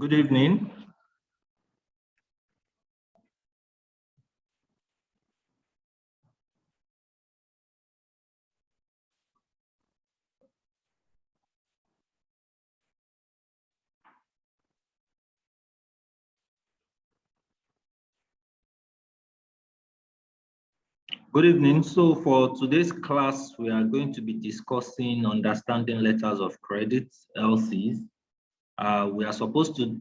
Good evening. Good evening. So for today's class, we are going to be discussing understanding letters of credit, LCs. We are supposed to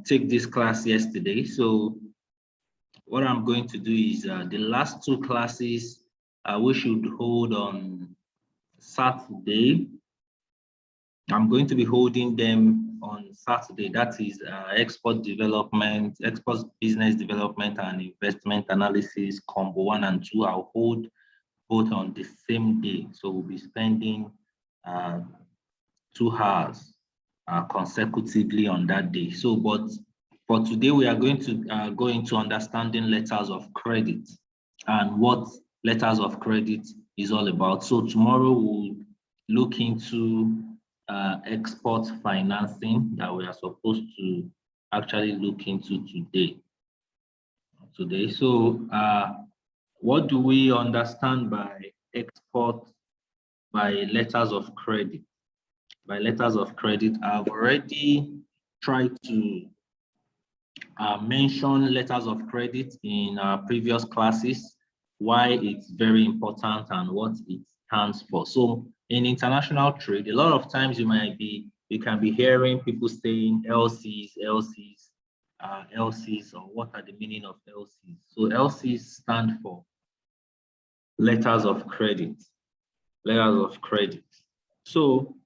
take this class yesterday. So what I'm going to do is the last two classes we should hold on Saturday. I'm going to be holding them on Saturday. That is export development, export business development and investment analysis combo 1 and 2. I'll hold both on the same day. So we'll be spending 2 hours consecutively on that day. So, but for today, we are going to go into understanding letters of credit and what letters of credit is all about. So tomorrow we'll look into export financing that we are supposed to actually look into today. So what do we understand by export by letters of credit? By letters of credit, I've already tried to mention letters of credit in previous classes, why it's very important and what it stands for. So in international trade, a lot of times you can be hearing people saying LCs, LCs, or what are the meaning of LCs? So LCs stand for letters of credit, letters of credit. So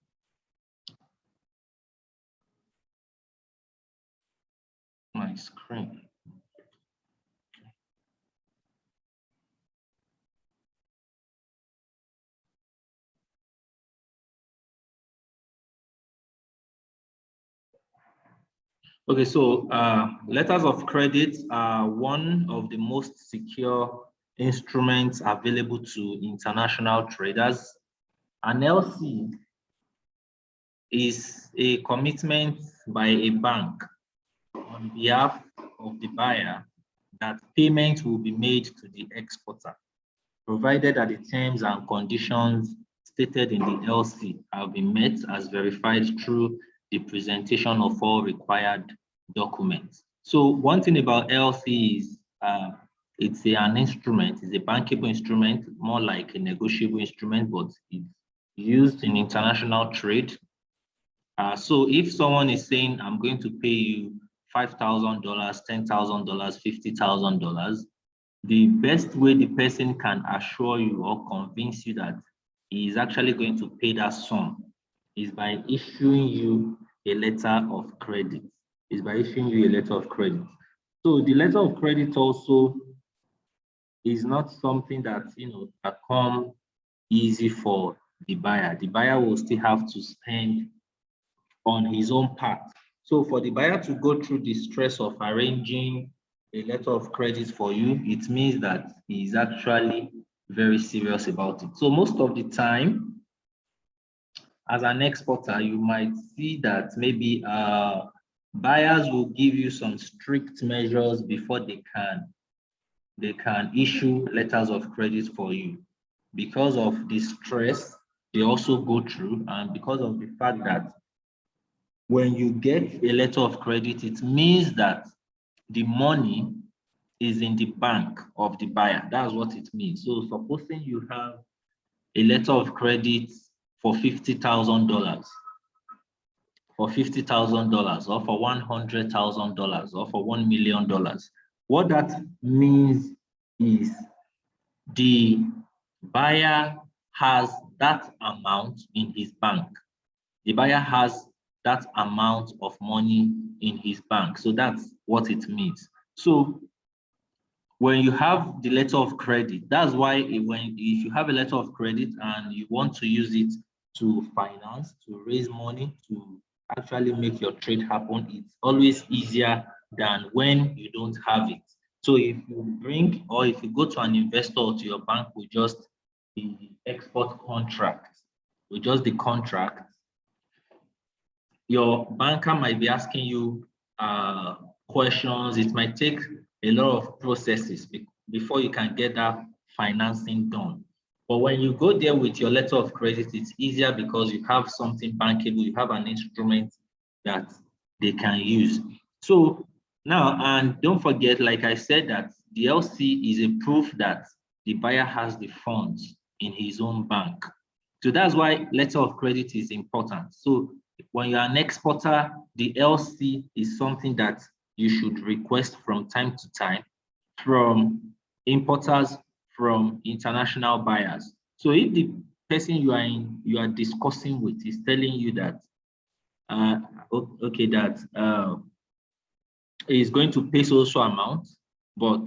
my screen. Okay, so letters of credit are one of the most secure instruments available to international traders. An LC is a commitment by a bank on behalf of the buyer that payment will be made to the exporter, provided that the terms and conditions stated in the LC have been met as verified through the presentation of all required documents. So one thing about LC is it's an instrument, it's a bankable instrument, more like a negotiable instrument, but it's used in international trade. So if someone is saying, I'm going to pay you $5,000, $10,000, $50,000, the best way the person can assure you or convince you that he is actually going to pay that sum is by issuing you a letter of credit. So the letter of credit also is not something that that come easy for the buyer. The buyer will still have to spend on his own part. So for the buyer to go through the stress of arranging a letter of credit for you, it means that he is actually very serious about it. So most of the time, as an exporter, you might see that maybe buyers will give you some strict measures before they can issue letters of credit for you. Because of the stress they also go through, and because of the fact that when you get a letter of credit, it means that the money is in the bank of the buyer. That's what it means. So supposing you have a letter of credit for $50,000, or $100,000, or for $1 million, what that means is the buyer has that amount in his bank. The buyer has that amount of money in his bank. So that's what it means. So when you have the letter of credit, that's why if you have a letter of credit and you want to use it to finance, to raise money, to actually make your trade happen, it's always easier than when you don't have it. So if you bring, or if you go to an investor or to your bank with just the export contract, with just the contract, your banker might be asking you questions. It might take a lot of processes before you can get that financing done. But when you go there with your letter of credit, it's easier because you have something bankable, you have an instrument that they can use. So now, and don't forget, like I said, that the LC is a proof that the buyer has the funds in his own bank. So that's why letter of credit is important. So when you're an exporter, the LC is something that you should request from time to time from importers, from international buyers. So if the person you are discussing with is telling you that is going to pay so amount, but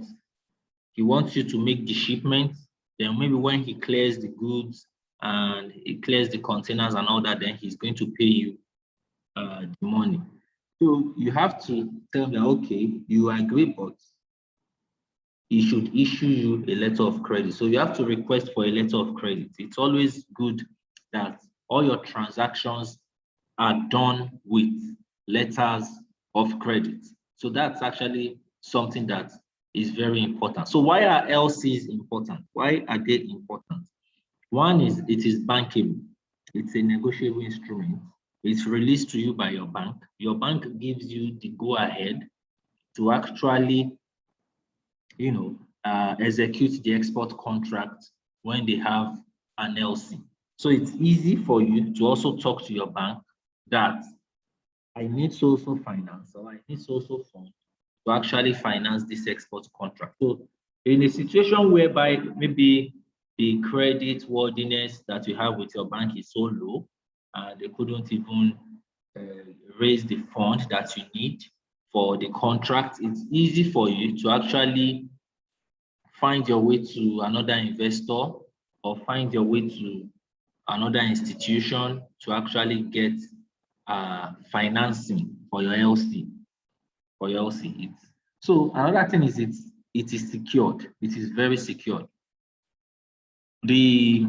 he wants you to make the shipment, then maybe when he clears the goods and he clears the containers and all that, then he's going to pay you the money. So you have to tell them, okay, you agree, but he should issue you a letter of credit. So you have to request for a letter of credit. It's always good that all your transactions are done with letters of credit. So that's actually something that is very important. So why are LCs important? Why are they important? One is it is bankable. It's a negotiable instrument. It's released to you by your bank. Your bank gives you the go-ahead to actually, execute the export contract when they have an LC. So it's easy for you to also talk to your bank that I need so-so finance or I need so-so fund to actually finance this export contract. So in a situation whereby maybe the credit worthiness that you have with your bank is so low, they couldn't even raise the fund that you need for the contract, it's easy for you to actually find your way to another investor or find your way to another institution to actually get financing for your LC. So another thing is it is secured. It is very secured. The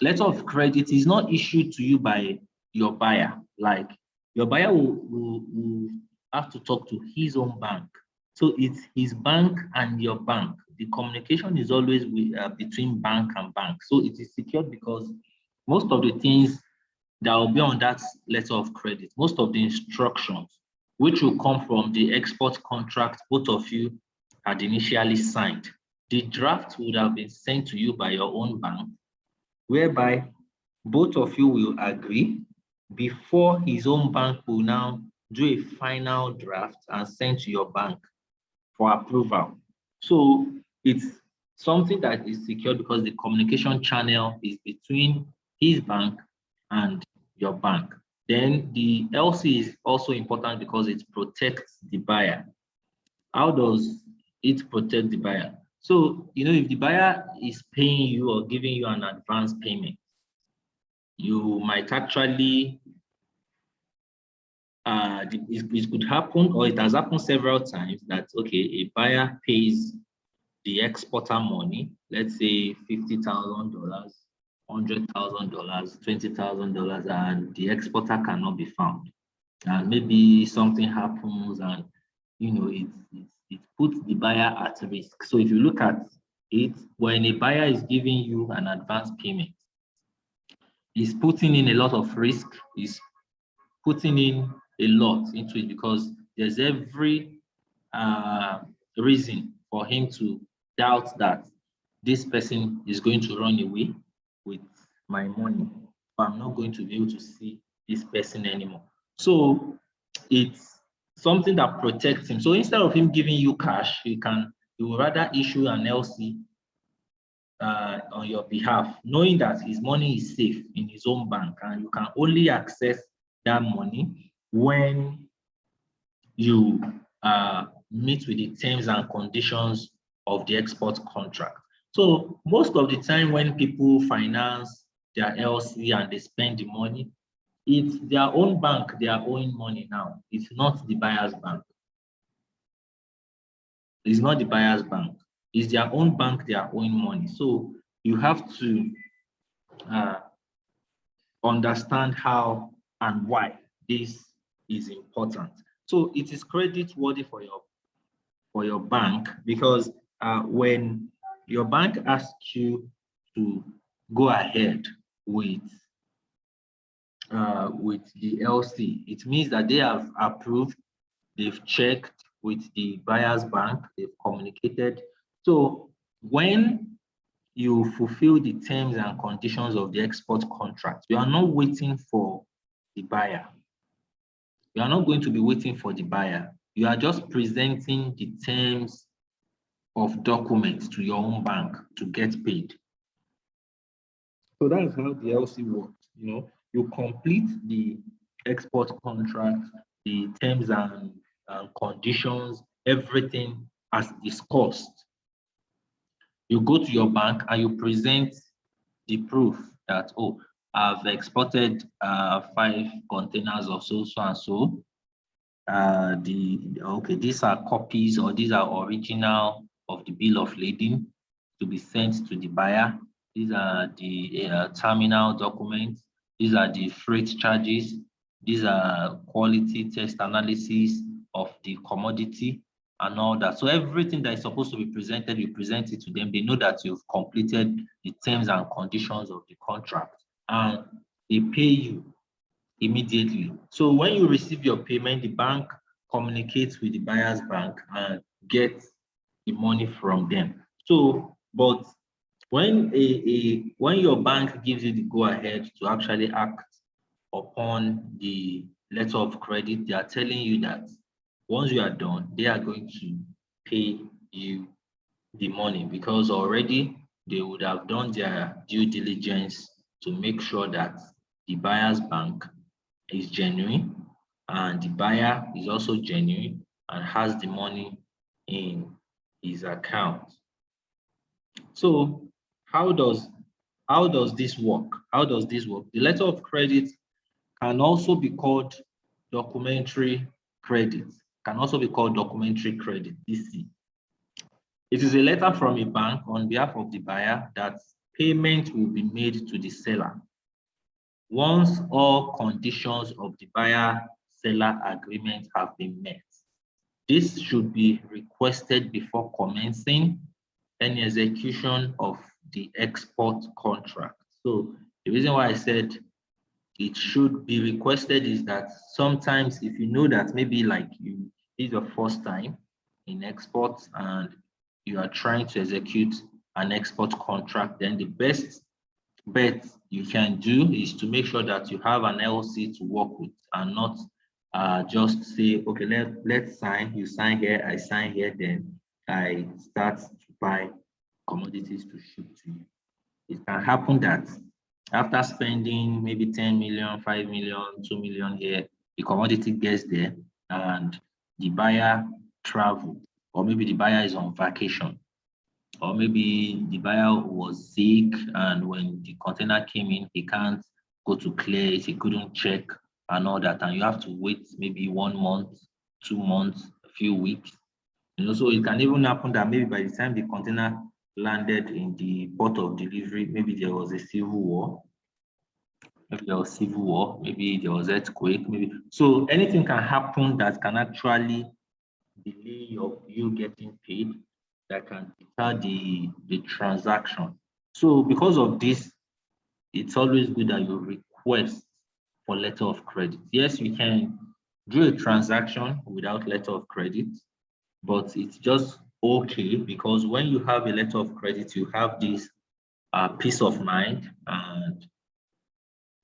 letter of credit is not issued to you by your buyer. Like your buyer will have to talk to his own bank. So it's his bank and your bank. The communication is always between bank and bank. So it is secured because most of the things that will be on that letter of credit, most of the instructions, which will come from the export contract both of you had initially signed, the draft would have been sent to you by your own bank, whereby both of you will agree before his own bank will now do a final draft and send to your bank for approval. So it's something that is secure because the communication channel is between his bank and your bank. Then the LC is also important because it protects the buyer. How does it protect the buyer? So, if the buyer is paying you or giving you an advance payment, you might actually, it could happen, or it has happened several times that, okay, a buyer pays the exporter money, let's say $50,000, $100,000, $20,000, and the exporter cannot be found. And maybe something happens and, it puts the buyer at risk. So if you look at it, when a buyer is giving you an advance payment, he's putting in a lot of risk, he's putting in a lot into it because there's every reason for him to doubt that this person is going to run away with my money, but I'm not going to be able to see this person anymore. So it's something that protects him. So instead of him giving you cash, he will rather issue an LC on your behalf, knowing that his money is safe in his own bank and you can only access that money when you meet with the terms and conditions of the export contract. So most of the time when people finance their LC and they spend the money, it's their own bank, their own money now. It's not the buyer's bank. It's not the buyer's bank. It's their own bank, their own money. So you have to understand how and why this is important. So it is credit worthy for your bank, because when your bank asks you to go ahead with the LC, it means that they have approved, they've checked with the buyer's bank, they've communicated. So when you fulfill the terms and conditions of the export contract, you are not waiting for the buyer. You are not going to be waiting for the buyer. You are just presenting the terms of documents to your own bank to get paid. So that's how the LC works. You complete the export contract, the terms and conditions, everything as discussed. You go to your bank and you present the proof that, oh, I've exported 5 containers of so and so. These are copies, or these are original of the bill of lading to be sent to the buyer. These are the terminal documents. These are the freight charges. These are quality test analysis of the commodity and all that. So everything that is supposed to be presented, you present it to them. They know that you've completed the terms and conditions of the contract, and they pay you immediately. So when you receive your payment, the bank communicates with the buyer's bank and gets the money from them. So, but when your bank gives you the go ahead to actually act upon the letter of credit, they are telling you that once you are done, they are going to pay you the money, because already they would have done their due diligence to make sure that the buyer's bank is genuine and the buyer is also genuine and has the money in his account. So how does this work? How does this work? The letter of credit can also be called documentary credit. Can also be called documentary credit, DC. It is a letter from a bank on behalf of the buyer that payment will be made to the seller once all conditions of the buyer-seller agreement have been met. This should be requested before commencing any execution of the export contract. So the reason why I said it should be requested is that sometimes if you know that maybe like you is your first time in export and you are trying to execute an export contract, then the best bet you can do is to make sure that you have an LC to work with, and not just say, okay, let's sign, you sign here, I sign here, then I start to buy commodities to ship to you. It can happen that after spending maybe 10 million, 5 million, 2 million here, the commodity gets there and the buyer traveled, or maybe the buyer is on vacation, or maybe the buyer was sick and when the container came in, he can't go to clear it, he couldn't check and all that, and you have to wait maybe 1 month, 2 months, a few weeks. So it can even happen that maybe by the time the container landed in the port of delivery, maybe there was a civil war, maybe there was earthquake, maybe. So anything can happen that can actually delay you getting paid, that can deter the transaction. So because of this, it's always good that you request for letter of credit. Yes, we can do a transaction without letter of credit, but it's just okay, because when you have a letter of credit, you have this peace of mind, and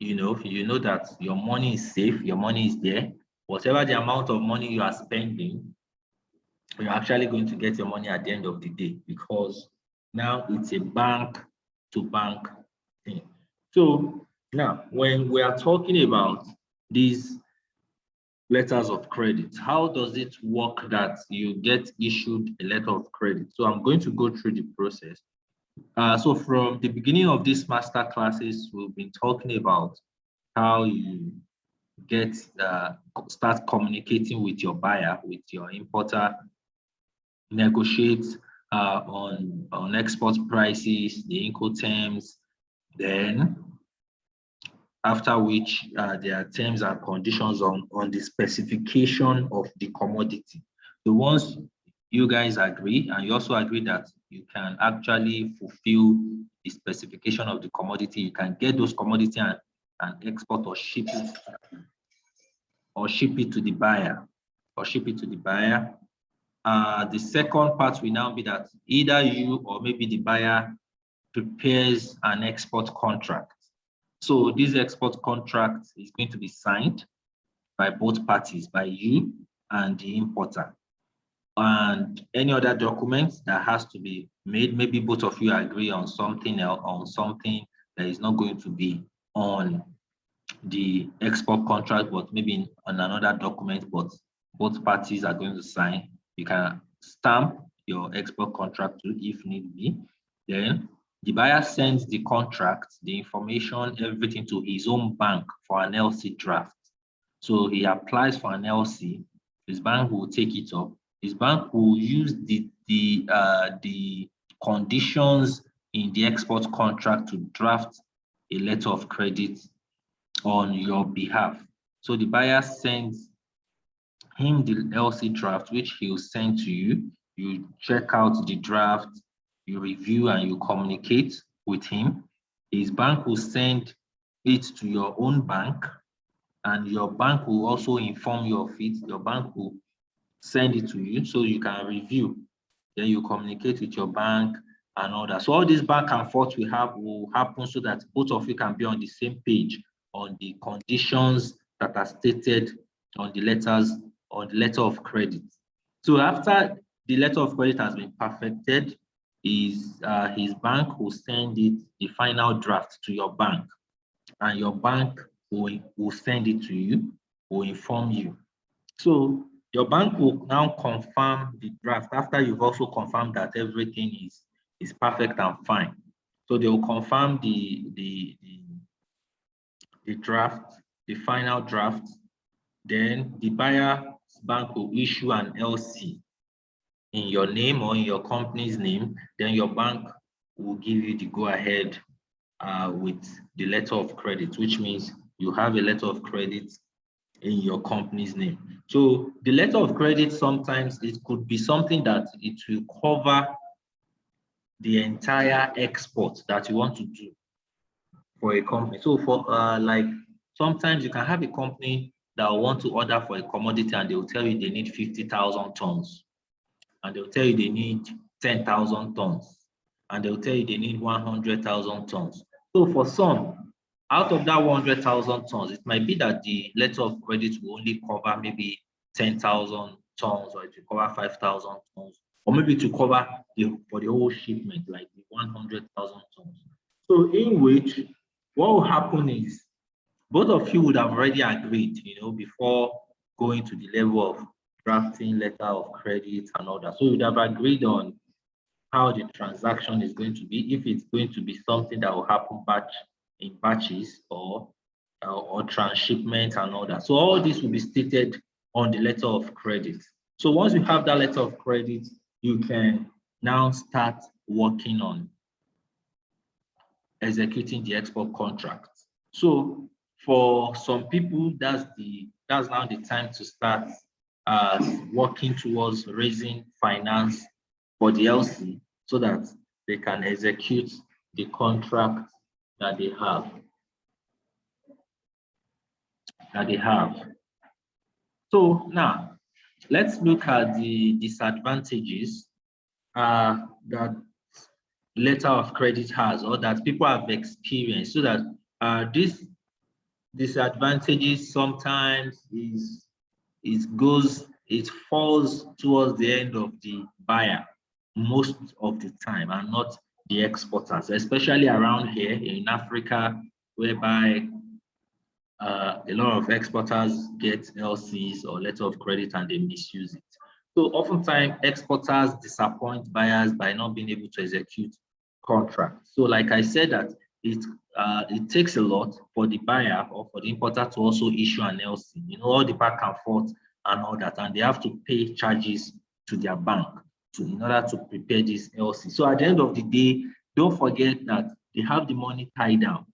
you know that your money is safe, your money is there. Whatever the amount of money you are spending, you're actually going to get your money at the end of the day, because now it's a bank to bank thing. So now when we are talking about these letters of credit, how does it work that you get issued a letter of credit? So I'm going to go through the process. So from the beginning of these master classes, we've been talking about how you start communicating with your buyer, with your importer, negotiate on export prices, the Incoterms. Then after which there are terms and conditions on the specification of the commodity. So once you guys agree, and you also agree that you can actually fulfill the specification of the commodity, you can get those commodity and export or ship it to the buyer, the second part will now be that either you or maybe the buyer prepares an export contract. So this export contract is going to be signed by both parties, by you and the importer. And any other documents that has to be made, maybe both of you agree on something else, on something that is not going to be on the export contract, but maybe on another document, but both parties are going to sign. You can stamp your export contract too, if need be. Then the buyer sends the contract, the information, everything to his own bank for an LC draft. So he applies for an LC, his bank will take it up. His bank will use the conditions in the export contract to draft a letter of credit on your behalf. So the buyer sends him the LC draft, which he will send to you. You check out the draft, you review, and you communicate with him. His bank will send it to your own bank, and your bank will also inform you of it. Your bank will send it to you so you can review. Then you communicate with your bank and all that. So all this back and forth will happen so that both of you can be on the same page on the conditions that are stated on the letter of credit. So after the letter of credit has been perfected, his bank will send it, the final draft, to your bank, and your bank will send it to you, will inform you. So your bank will now confirm the draft after you've also confirmed that everything is perfect and fine. So they will confirm the draft, the final draft. Then the buyer's bank will issue an LC in your name or in your company's name. Then your bank will give you the go-ahead with the letter of credit, which means you have a letter of credit in your company's name. So the letter of credit, sometimes it could be something that it will cover the entire export that you want to do for a company. So for like sometimes you can have a company that will want to order for a commodity and they will tell you they need 50,000 tons, and they'll tell you they need 10,000 tons, and they'll tell you they need 100,000 tons. So for some, out of that 100,000 tons, it might be that the letter of credit will only cover maybe 10,000 tons, or it will cover 5,000 tons, or maybe to cover for the whole shipment, like the 100,000 tons. So in which, what will happen is both of you would have already agreed, before going to the level of drafting letter of credit and all that. So you'd have agreed on how the transaction is going to be, if it's going to be something that will happen in batches or transshipment and all that. So all this will be stated on the letter of credit. So once you have that letter of credit, you can now start working on executing the export contract. So for some people, that's now the time to start working towards raising finance for the LC so that they can execute the contract that they have. So now let's look at the disadvantages that letter of credit has, or that people have experienced, so that these disadvantages sometimes it falls towards the end of the buyer most of the time, and not the exporters, especially around here in Africa, whereby a lot of exporters get LCs or letter of credit and they misuse it. So oftentimes exporters disappoint buyers by not being able to execute contracts. So like I said, that it takes a lot for the buyer or for the importer to also issue an LC, all the back and forth and all that, and they have to pay charges to their bank in order to prepare this LC. So at the end of the day, don't forget that they have the money tied down.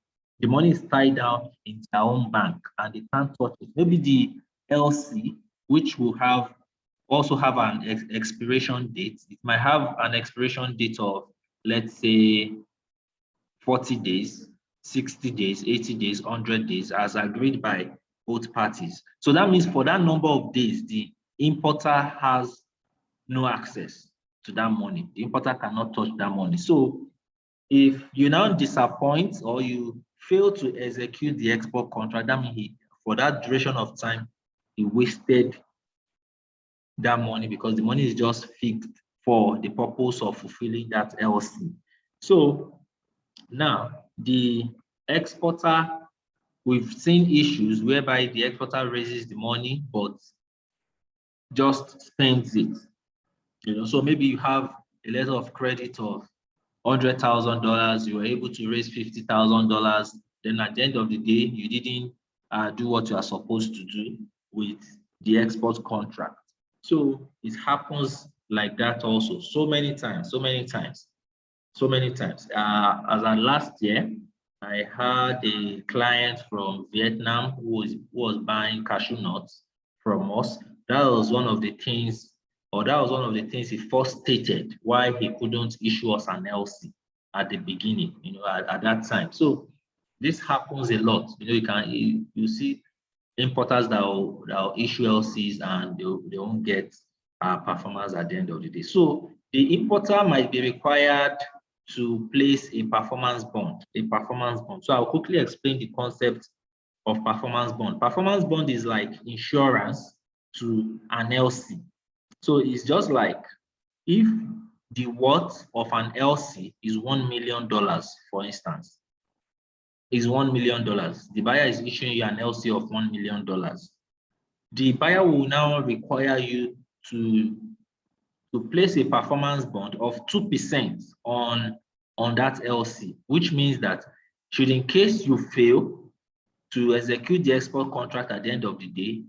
The money is tied down in their own bank and they can't touch it. Maybe the LC, which will also have an expiration date. It might have an expiration date of, let's say, 40 days, 60 days, 80 days, 100 days, as agreed by both parties. So that means for that number of days, the importer has no access to that money. The importer cannot touch that money. So if you now disappoint or you fail to execute the export contract, that means for that duration of time, he wasted that money because the money is just fixed for the purpose of fulfilling that LC. So now the exporter, we've seen issues whereby the exporter raises the money but just spends it. So maybe you have a letter of credit of $100,000, you were able to raise $50,000. Then at the end of the day, you didn't do what you are supposed to do with the export contract. So it happens like that also so many times. As at last year, I had a client from Vietnam who was buying cashew nuts from us. That was one of the things he first stated why he couldn't issue us an LC at the beginning, at that time. So this happens a lot. You see importers that will issue LCs and they won't get performance at the end of the day. So the importer might be required to place a performance bond. So I'll quickly explain the concept of performance bond. Performance bond is like insurance to an LC. So it's just like if the worth of an LC is $1 million, for instance, is $1 million. The buyer is issuing you an LC of $1 million. The buyer will now require you to place a performance bond of 2% on that LC, which means that should in case you fail to execute the export contract at the end of the day,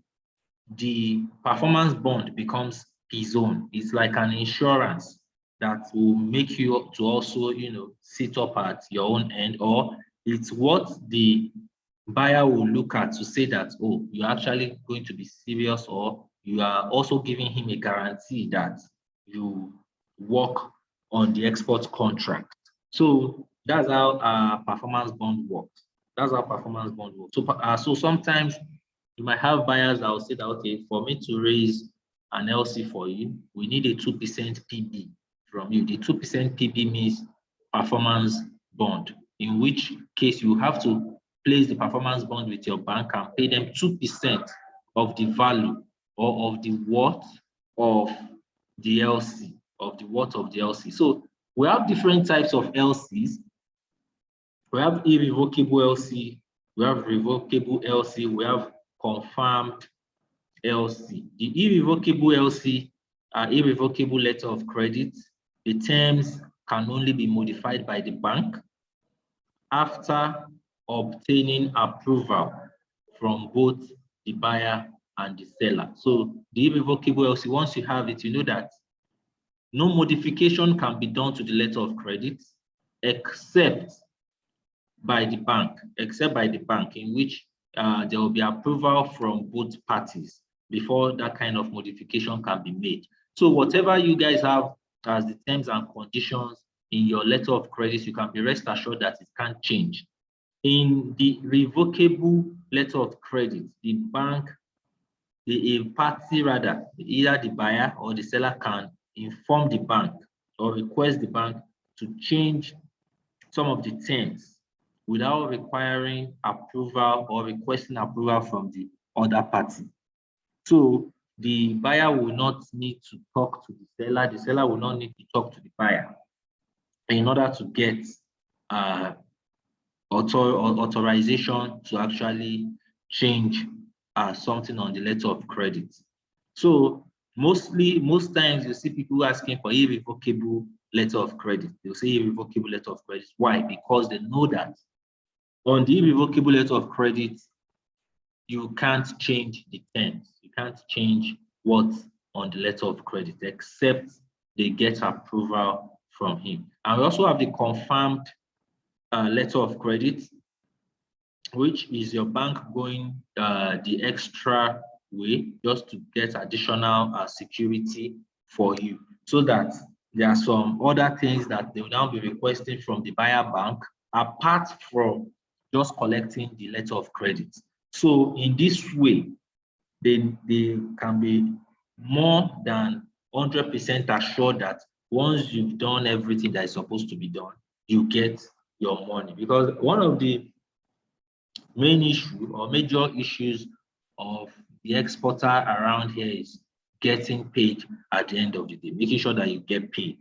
the performance bond becomes his own. It's like an insurance that will make you to also, sit up at your own end, or it's what the buyer will look at to say that, oh, you're actually going to be serious, or you are also giving him a guarantee that you work on the export contract. So that's how performance bond works. So sometimes you might have buyers that will say that, okay, for me to raise an LC for you, we need a 2% PB from you. The 2% PB means performance bond, in which case you have to place the performance bond with your bank and pay them 2% of the value or of the worth of the LC, So we have different types of LCs. We have irrevocable LC, we have revocable LC, we have confirmed LC. The irrevocable LC are irrevocable letter of credit. The terms can only be modified by the bank after obtaining approval from both the buyer and the seller. So the irrevocable LC, once you have it, you know that no modification can be done to the letter of credit except by the bank, in which there will be approval from both parties before that kind of modification can be made. So whatever you guys have as the terms and conditions in your letter of credit, you can be rest assured that it can't change. In the revocable letter of credit, the bank, a party rather, either the buyer or the seller can inform the bank or request the bank to change some of the terms without requiring approval or requesting approval from the other party. So the buyer will not need to talk to the seller will not need to talk to the buyer in order to get authorization to actually change something on the letter of credit. So most times you see people asking for irrevocable letter of credit. They'll say irrevocable letter of credit. Why? Because they know that on the irrevocable letter of credit, you can't change the terms. You can't change what's on the letter of credit except they get approval from him. And we also have the confirmed letter of credit. which is your bank going the extra way just to get additional security for you, so that there are some other things that they will now be requesting from the buyer bank apart from just collecting the letter of credit. So in this way, they can be more than 100% assured that once you've done everything that is supposed to be done, you get your money. Because one of the main issue or major issues of the exporter around here is getting paid at the end of the day, making sure that you get paid.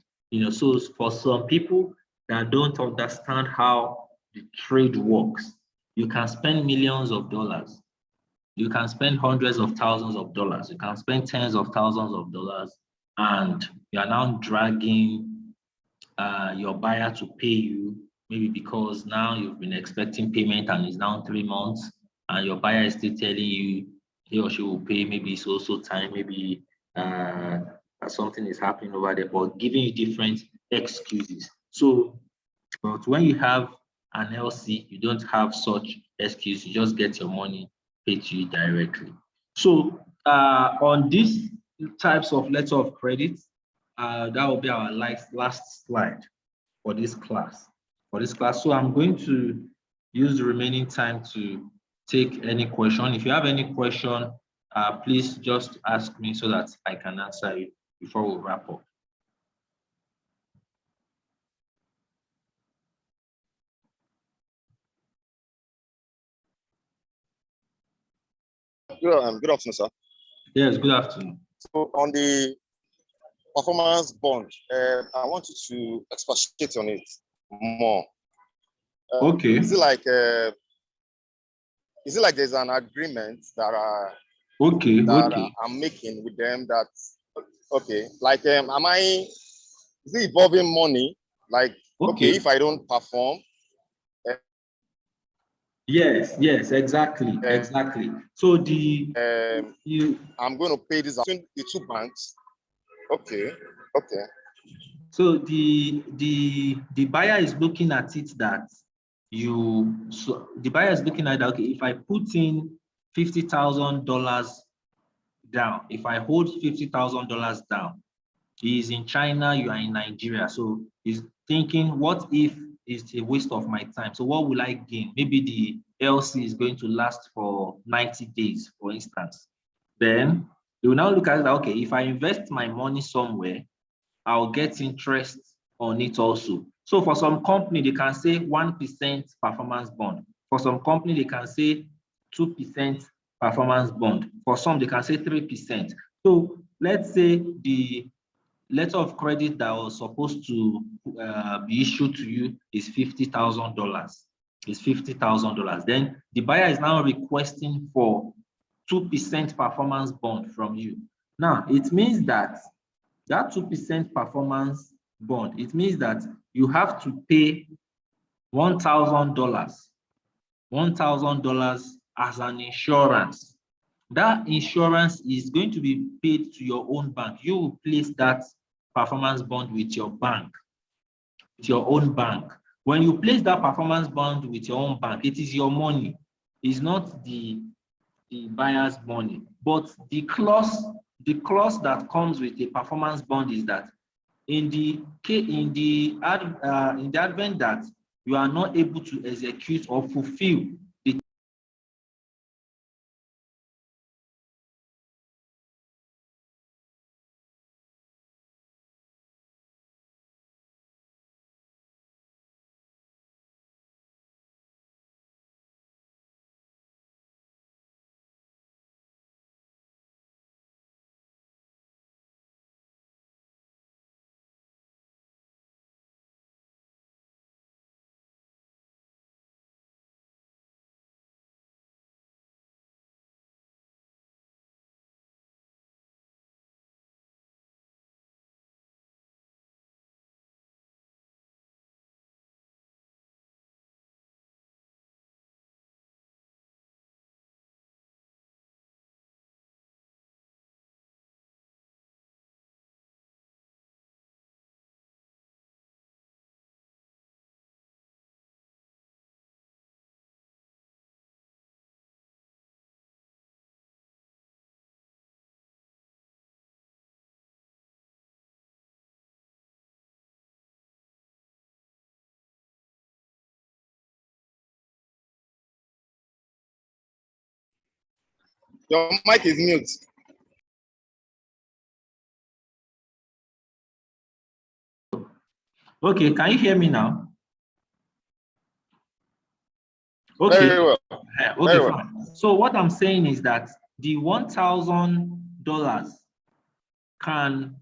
So for some people that don't understand how the trade works, you can spend millions of dollars, you can spend hundreds of thousands of dollars, you can spend tens of thousands of dollars, and you are now dragging your buyer to pay you, maybe because now you've been expecting payment and it's now 3 months, and your buyer is still telling you he or she will pay, maybe it's also time, maybe uh, something is happening over there, but giving you different excuses. So, but when you have an LC, you don't have such excuse, you just get your money paid to you directly. So, on these types of letter of credit, that will be our last slide for this class. So I'm going to use the remaining time to take any question. If you have any question, please just ask me so that I can answer you before we wrap up. Good afternoon, sir. Yes, good afternoon. So on the performance bond, I want you to expatiate on it more. Okay. Is it like there's an agreement that I'm making with them that is it involving money? Like if I don't perform. Yes, exactly. So I'm going to pay this between the two banks. Okay. So the buyer is looking at it that the buyer is looking at that, okay, if I put in $50,000 down, if I hold $50,000 down, he is in China, you are in Nigeria. So he's thinking, what if it's a waste of my time? So what will I gain? Maybe the LC is going to last for 90 days, for instance. Then he will now look at it, okay, if I invest my money somewhere, I'll get interest on it also. So for some company, they can say 1% performance bond. For some company, they can say 2% performance bond. For some, they can say 3%. So let's say the letter of credit that was supposed to be issued to you is $50,000. Then the buyer is now requesting for 2% performance bond from you. Now, it means that 2% performance bond, it means that you have to pay $1,000 as an insurance. That insurance is going to be paid to your own bank. You will place that performance bond with your bank, with your own bank. When you place that performance bond with your own bank, it is your money. It's not the buyer's money. But the clause that comes with a performance bond is that in the advent that you are not able to execute or fulfill Your mic is mute. Okay, can you hear me now? Okay. Very well. Okay, Very well. fine. So what I'm saying is that the $1,000 can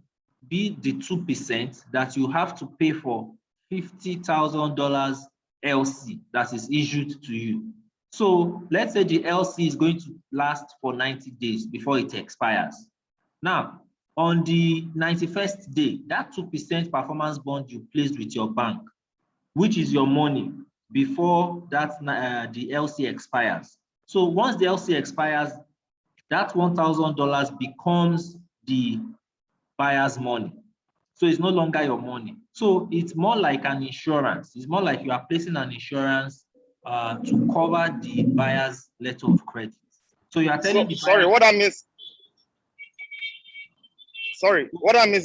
be the 2% that you have to pay for $50,000 LC that is issued to you. So let's say the LC is going to last for 90 days before it expires. Now, on the 91st day, that 2% performance bond you placed with your bank, which is your money, before that the LC expires. So once the LC expires, that $1,000 becomes the buyer's money. So it's no longer your money. So it's more like an insurance. It's more like you are placing an insurance to cover the buyer's letter of credit. So you are telling the buyer. What I miss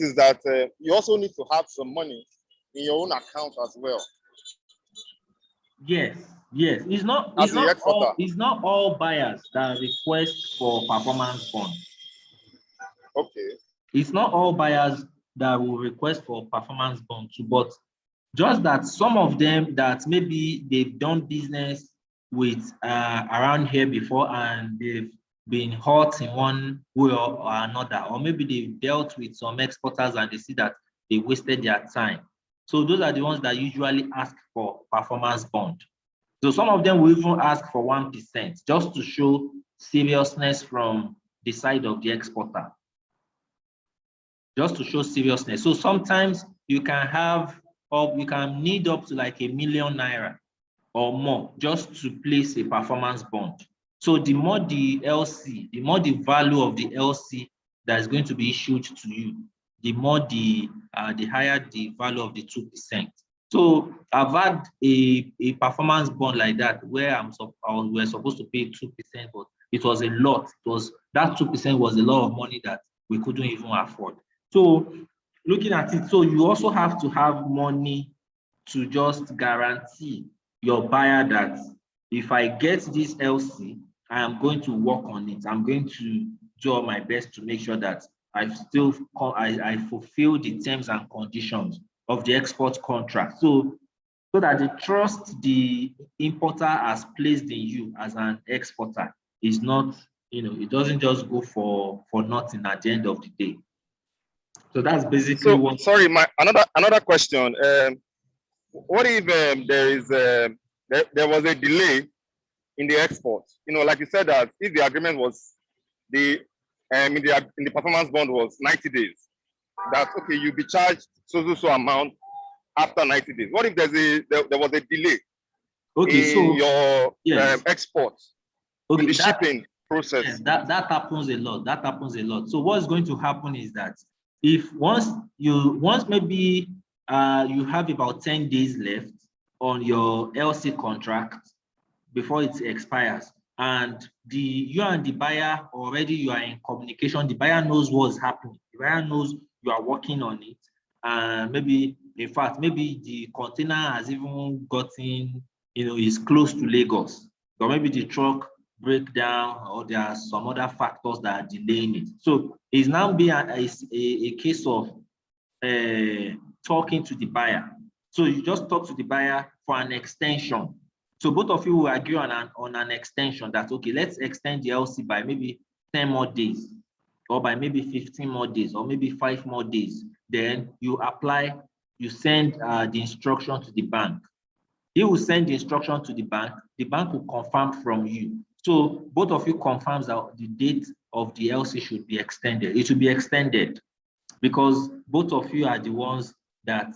is that you also need to have some money in your own account as well. Yes. It's not all buyers that request for performance bond. Okay. It's not all buyers that will request for performance bond too, but just that some of them that maybe they've done business with around here before and they've been hurt in one way or another, or maybe they've dealt with some exporters and they see that they wasted their time. So those are the ones that usually ask for performance bond. So some of them will even ask for 1% just to show seriousness from the side of the exporter. Just to show seriousness. So sometimes you can have, or you can need up to like ₦1 million or more just to place a performance bond. So the more the LC, the more the value of the LC that is going to be issued to you, the more the higher the value of the 2%. So I've had a performance bond like that where we're supposed to pay 2%, but it was a lot. That 2% was a lot of money that we couldn't even afford. So looking at it, so you also have to have money to just guarantee your buyer that if I get this LC, I am going to work on it. I'm going to do all my best to make sure that I fulfill the terms and conditions of the export contract. So that the trust the importer has placed in you as an exporter is not, it doesn't just go for nothing at the end of the day. So that's basically what. Sorry, another question. What if there was a delay in the export? Like you said that if the agreement was in the performance bond was 90 days, that okay, you'll be charged so amount after 90 days. What if there was a delay in your export, in the shipping process? Yes, that happens a lot. That happens a lot. So what's going to happen is that if once maybe you have about 10 days left on your LC contract before it expires, and you and the buyer already you are in communication, the buyer knows what's happening. The buyer knows you are working on it, and maybe the container has even gotten, is close to Lagos, or maybe the truck break down, or there are some other factors that are delaying it. So it's now being a case of talking to the buyer. So you just talk to the buyer for an extension. So both of you will agree on an extension that, okay, let's extend the LC by maybe 10 more days, or by maybe 15 more days, or maybe 5 more days. Then you send the instruction to the bank. He will send the instruction to the bank will confirm from you. So both of you confirms that the date of the LC should be extended. It should be extended because both of you are the ones that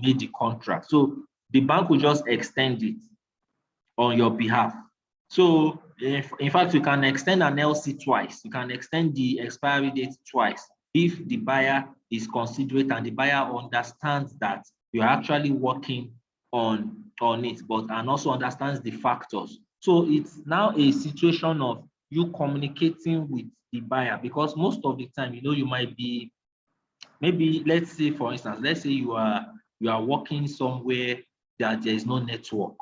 made the contract. So the bank will just extend it on your behalf. So in fact, you can extend an LC twice. You can extend the expiry date twice if the buyer is considerate and the buyer understands that you're actually working on it, and also understands the factors. So it's now a situation of you communicating with the buyer, because most of the time, you might be, maybe let's say, for instance, let's say you are working somewhere that there is no network,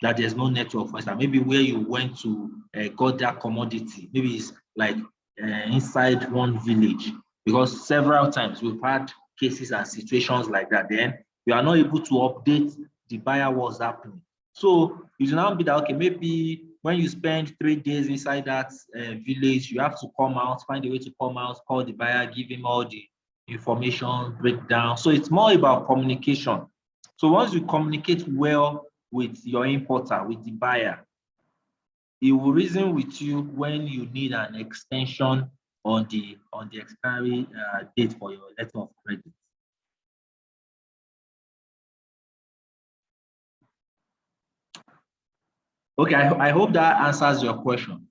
that there's no network, for instance, maybe where you went to got that commodity, maybe it's like inside one village, because several times we've had cases and situations like that, then you are not able to update the buyer what's happening. So it will now be that, okay, maybe when you spend 3 days inside that village, you have to come out, find a way to come out, call the buyer, give him all the information, breakdown. So it's more about communication. So once you communicate well with your importer, with the buyer, he will reason with you when you need an extension on the expiry date for your letter of credit. Okay, I hope that answers your question.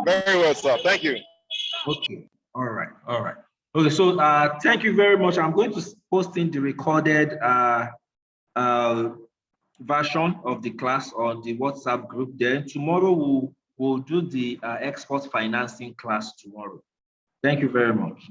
Very well, sir. Thank you. Okay. All right. All right. Okay. So thank you very much. I'm going to post in the recorded version of the class on the WhatsApp group. Then tomorrow we'll do the export financing class tomorrow. Thank you very much.